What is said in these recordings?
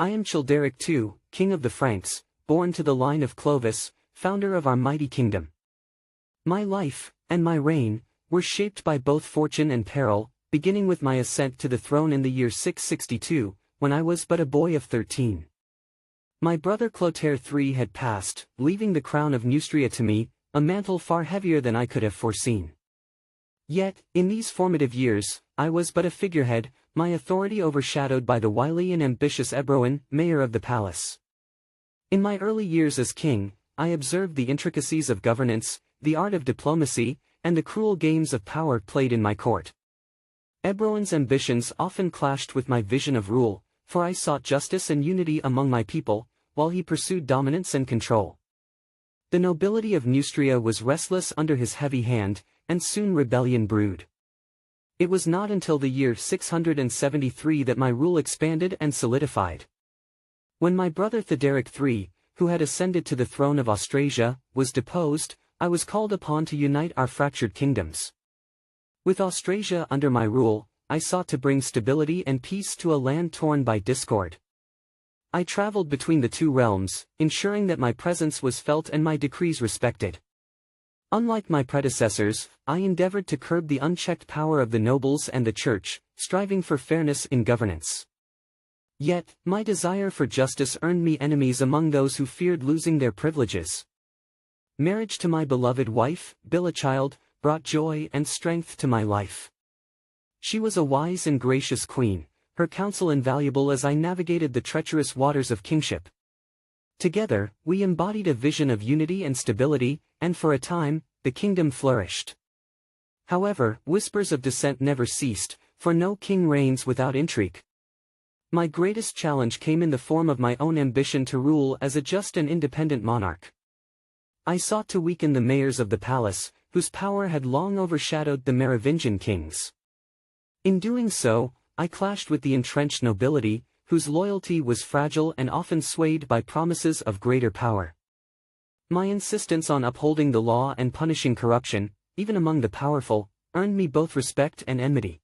I am Childeric II, king of the Franks, born to the line of Clovis, founder of our mighty kingdom. My life, and my reign, were shaped by both fortune and peril, beginning with my ascent to the throne in the year 662, when I was but a boy of 13. My brother Clotaire III had passed, leaving the crown of Neustria to me, a mantle far heavier than I could have foreseen. Yet, in these formative years, I was but a figurehead, my authority overshadowed by the wily and ambitious Ebroin, mayor of the palace. In my early years as king, I observed the intricacies of governance, the art of diplomacy, and the cruel games of power played in my court. Ebroin's ambitions often clashed with my vision of rule, for I sought justice and unity among my people, while he pursued dominance and control. The nobility of Neustria was restless under his heavy hand, and soon rebellion brewed. It was not until the year 673 that my rule expanded and solidified. When my brother Theuderic III, who had ascended to the throne of Austrasia, was deposed, I was called upon to unite our fractured kingdoms. With Austrasia under my rule, I sought to bring stability and peace to a land torn by discord. I traveled between the two realms, ensuring that my presence was felt and my decrees respected. Unlike my predecessors, I endeavored to curb the unchecked power of the nobles and the church, striving for fairness in governance. Yet, my desire for justice earned me enemies among those who feared losing their privileges. Marriage to my beloved wife, Childe, brought joy and strength to my life. She was a wise and gracious queen, her counsel invaluable as I navigated the treacherous waters of kingship. Together, we embodied a vision of unity and stability, and for a time, the kingdom flourished. However, whispers of dissent never ceased, for no king reigns without intrigue. My greatest challenge came in the form of my own ambition to rule as a just and independent monarch. I sought to weaken the mayors of the palace, whose power had long overshadowed the Merovingian kings. In doing so, I clashed with the entrenched nobility, whose loyalty was fragile and often swayed by promises of greater power. My insistence on upholding the law and punishing corruption, even among the powerful, earned me both respect and enmity.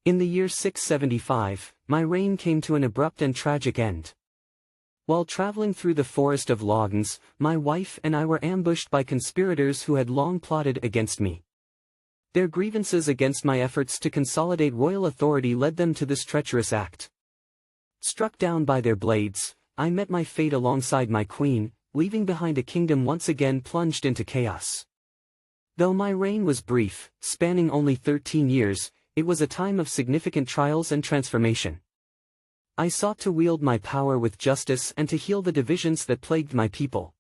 In the year 675, my reign came to an abrupt and tragic end. While traveling through the forest of Loggins, my wife and I were ambushed by conspirators who had long plotted against me. Their grievances against my efforts to consolidate royal authority led them to this treacherous act. Struck down by their blades, I met my fate alongside my queen, leaving behind a kingdom once again plunged into chaos. Though my reign was brief, spanning only 13 years, it was a time of significant trials and transformation. I sought to wield my power with justice and to heal the divisions that plagued my people.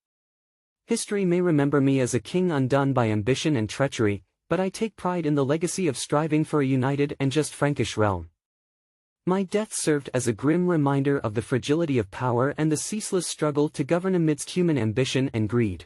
History may remember me as a king undone by ambition and treachery, but I take pride in the legacy of striving for a united and just Frankish realm. My death served as a grim reminder of the fragility of power and the ceaseless struggle to govern amidst human ambition and greed.